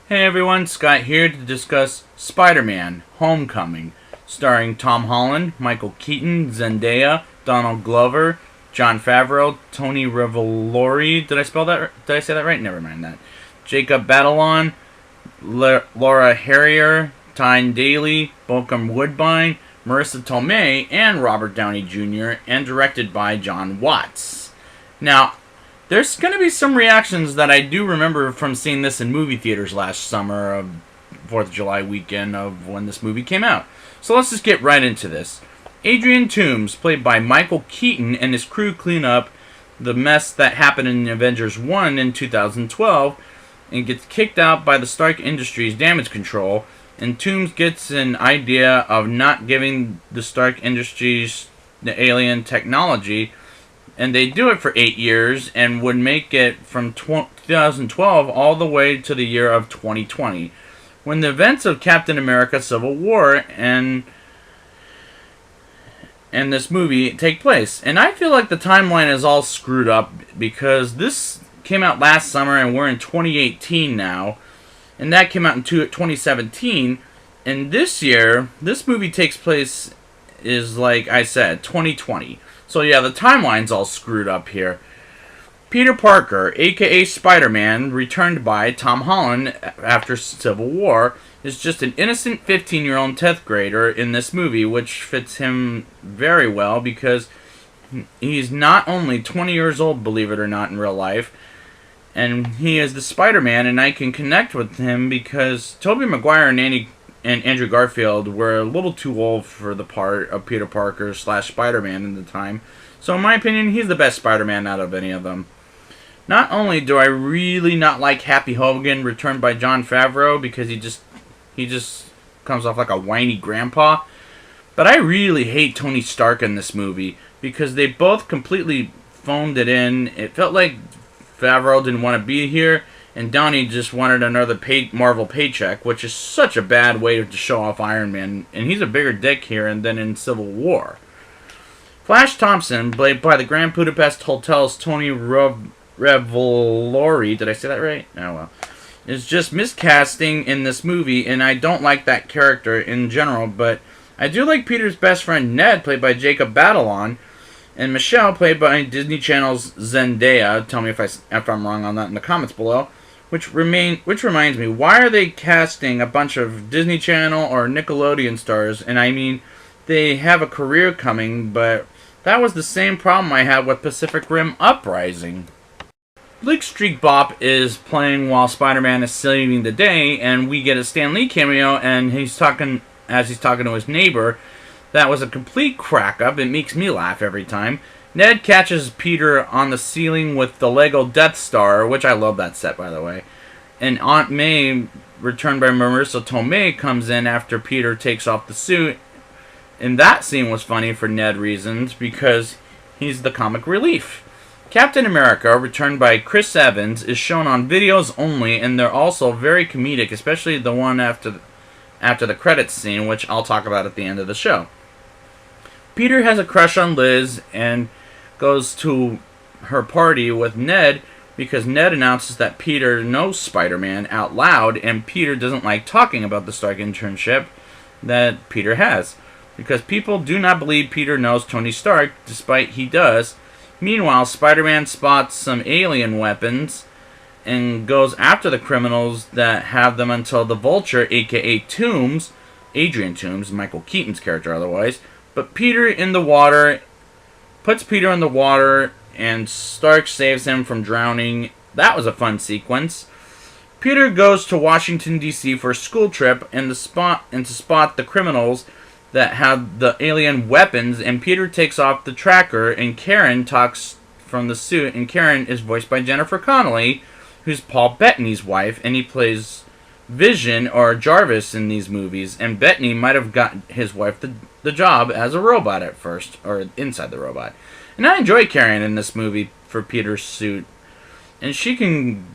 Hey everyone, Scott here to discuss Spider-Man: Homecoming, starring Tom Holland, Michael Keaton, Zendaya, Donald Glover, Jon Favreau, Tony Revolori. Did I spell that? Did I say that right? Never mind that. Jacob Batalon, Laura Harrier, Tyne Daly, Bokeem Woodbine, Marissa Tomei, and Robert Downey Jr., and directed by John Watts. Now, there's going to be some reactions that I do remember from seeing this in movie theaters last summer, of 4th of July weekend of when this movie came out. So let's just get right into this. Adrian Toomes, played by Michael Keaton, and his crew clean up the mess that happened in Avengers 1 in 2012 and gets kicked out by the Stark Industries damage control, and Toomes gets an idea of not giving the Stark Industries the alien technology, and they do it for 8 years and would make it from 2012 all the way to the year of 2020, when the events of Captain America Civil War and this movie take place. And I feel like the timeline is all screwed up because this came out last summer and we're in 2018 now, and that came out in 2017, and this year this movie takes place is, like I said, 2020. So yeah, the timeline's all screwed up here. Peter Parker, aka Spider-Man, returned by Tom Holland after Civil War, is just an innocent 15-year-old 10th grader in this movie, which fits him very well because he's not only 20 years old, believe it or not, in real life, and he is the Spider-Man, and I can connect with him because Tobey Maguire and Andrew Garfield were a little too old for the part of Peter Parker / Spider-Man in the time. So in my opinion, he's the best Spider-Man out of any of them. Not only do I really not like Happy Hogan, returned by Jon Favreau, because he just comes off like a whiny grandpa, but I really hate Tony Stark in this movie because they both completely phoned it in. It felt like Favreau didn't want to be here, and Downey just wanted another Marvel paycheck, which is such a bad way to show off Iron Man, and he's a bigger dick here than in Civil War. Flash Thompson, played by the Grand Budapest Hotel's Tony Revolori, did I say that right? Oh well. Is just miscasting in this movie, and I don't like that character in general, but I do like Peter's best friend Ned, played by Jacob Batalon, and Michelle, played by Disney Channel's Zendaya. Tell me if I'm wrong on that in the comments below. Which reminds me, why are they casting a bunch of Disney Channel or Nickelodeon stars? And I mean, they have a career coming, but that was the same problem I had with Pacific Rim Uprising. Bleak Streak Bop is playing while Spider-Man is saving the day, and we get a Stan Lee cameo, and he's talking to his neighbor. That was a complete crack-up. It makes me laugh every time. Ned catches Peter on the ceiling with the Lego Death Star, which I love that set, by the way. And Aunt May, returned by Marissa Tomei, comes in after Peter takes off the suit. And that scene was funny for Ned reasons, because he's the comic relief. Captain America, returned by Chris Evans, is shown on videos only, and they're also very comedic, especially the one after the credits scene, which I'll talk about at the end of the show. Peter has a crush on Liz and goes to her party with Ned because Ned announces that Peter knows Spider-Man out loud, and Peter doesn't like talking about the Stark internship that Peter has because people do not believe Peter knows Tony Stark, despite he does. Meanwhile, Spider-Man spots some alien weapons and goes after the criminals that have them until the Vulture, aka Toomes, Adrian Toomes, Michael Keaton's character otherwise, puts Peter in the water, and Stark saves him from drowning. That was a fun sequence. Peter goes to Washington, D.C. for a school trip and to spot the criminals that have the alien weapons, and Peter takes off the tracker, and Karen talks from the suit, and Karen is voiced by Jennifer Connelly, who's Paul Bettany's wife, and he plays Vision or Jarvis in these movies, and Bettany might have got his wife the job as a robot at first, or inside the robot. And I enjoy Karen in this movie for Peter's suit, and she can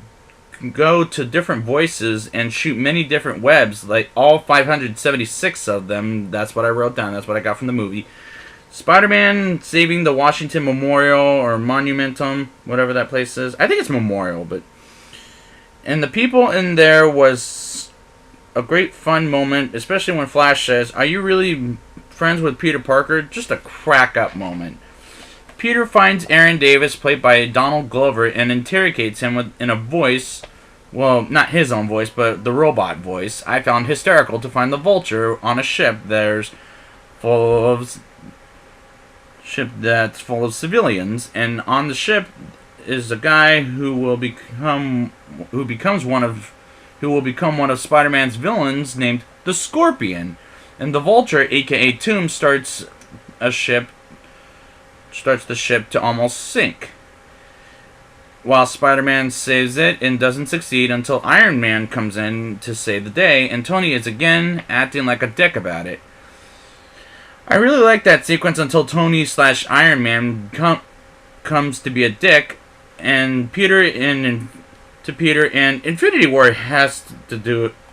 go to different voices and shoot many different webs, like all 576 of them. That's what I wrote down, that's what I got from the movie. Spider-Man saving the Washington Memorial or Monumentum, whatever that place is. I think it's Memorial, but And the people in there was a great fun moment, especially when Flash says, "Are you really friends with Peter Parker?" Just a crack up moment. Peter finds Aaron Davis, played by Donald Glover, and interrogates him in a voice, well, not his own voice, but the robot voice. I found hysterical to find the Vulture on a ship that's full of civilians, and on the ship is a guy who will become one of Spider-Man's villains named the Scorpion. And the Vulture, aka Tomb, starts the ship to almost sink, while Spider-Man saves it and doesn't succeed until Iron Man comes in to save the day, and Tony is again acting like a dick about it. I really like that sequence until Tony/Iron Man comes to be a dick, and Peter and Infinity War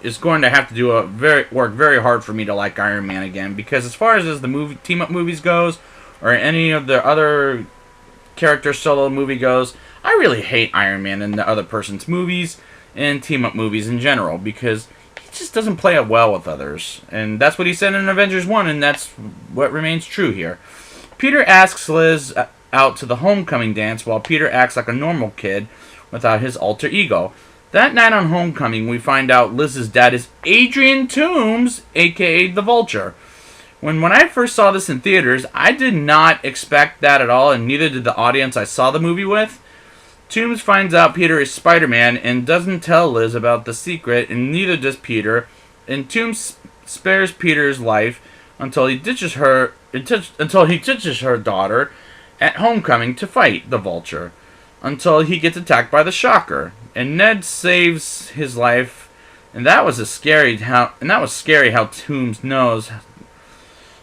is going to have to work very hard for me to like Iron Man again, because as far as the team up movies goes, or any of the other character solo movie goes, I really hate Iron Man in the other person's movies and team up movies in general, because he just doesn't play it well with others. And that's what he said in Avengers 1, and that's what remains true here. Peter asks Liz out to the homecoming dance, while Peter acts like a normal kid without his alter ego. That night on homecoming, we find out Liz's dad is Adrian Toomes, aka the Vulture. When I first saw this in theaters, I did not expect that at all, and neither did the audience I saw the movie with. Toomes finds out Peter is Spider-Man and doesn't tell Liz about the secret, and neither does Peter. And Toomes spares Peter's life until he ditches her daughter at homecoming to fight the Vulture, until he gets attacked by the Shocker. And Ned saves his life, and that was scary how Toomes knows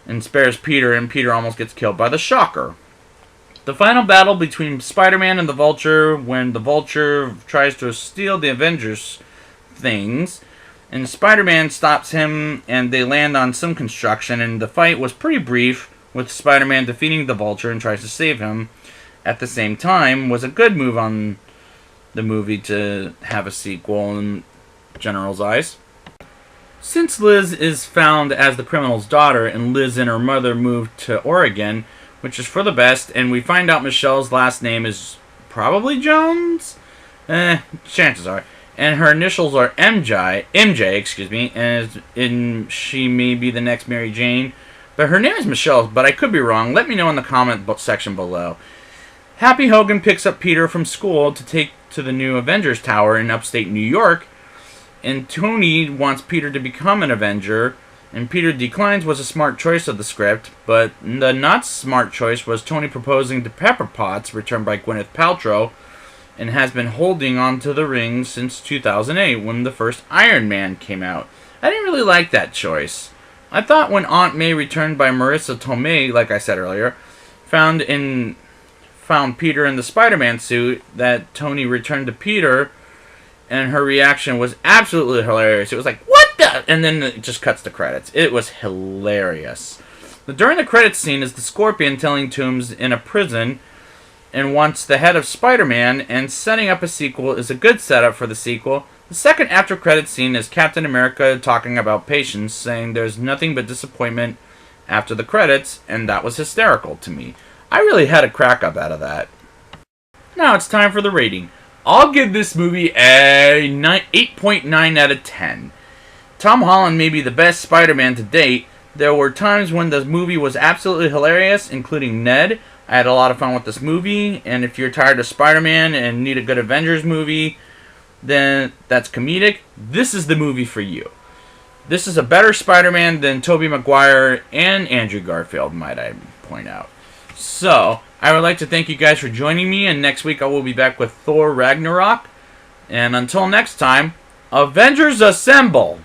and spares Peter, and Peter almost gets killed by the Shocker. The final battle between Spider-Man and the Vulture, when the Vulture tries to steal the Avengers things, and Spider-Man stops him, and they land on some construction, and the fight was pretty brief, with Spider-Man defeating the Vulture and tries to save him. At the same time, was a good move on the movie to have a sequel in general's eyes. Since Liz is found as the criminal's daughter, and Liz and her mother moved to Oregon, which is for the best, and we find out Michelle's last name is probably Jones? Chances are. And her initials are MJ, and she may be the next Mary Jane. But her name is Michelle, but I could be wrong. Let me know in the comment section below. Happy Hogan picks up Peter from school to take to the new Avengers Tower in upstate New York, and Tony wants Peter to become an Avenger, and Peter declines was a smart choice of the script, but the not smart choice was Tony proposing to Pepper Potts, returned by Gwyneth Paltrow, and has been holding onto the ring since 2008, when the first Iron Man came out. I didn't really like that choice. I thought when Aunt May, returned by Marissa Tomei, like I said earlier, found Peter in the Spider-Man suit, that Tony returned to Peter, and her reaction was absolutely hilarious. It was like, what the? And then it just cuts to credits. It was hilarious. But during the credits scene is the Scorpion telling Toomes in a prison and wants the head of Spider-Man, and setting up a sequel is a good setup for the sequel. The second after credits scene is Captain America talking about patience, saying there's nothing but disappointment after the credits, and that was hysterical to me. I really had a crack up out of that. Now it's time for the rating. I'll give this movie a 8.9 out of 10. Tom Holland may be the best Spider-Man to date. There were times when the movie was absolutely hilarious, including Ned. I had a lot of fun with this movie, and if you're tired of Spider-Man and need a good Avengers movie, then that's comedic, this is the movie for you. This is a better Spider-Man than Tobey Maguire and Andrew Garfield, might I point out. So, I would like to thank you guys for joining me, and next week I will be back with Thor Ragnarok. And until next time, Avengers Assemble!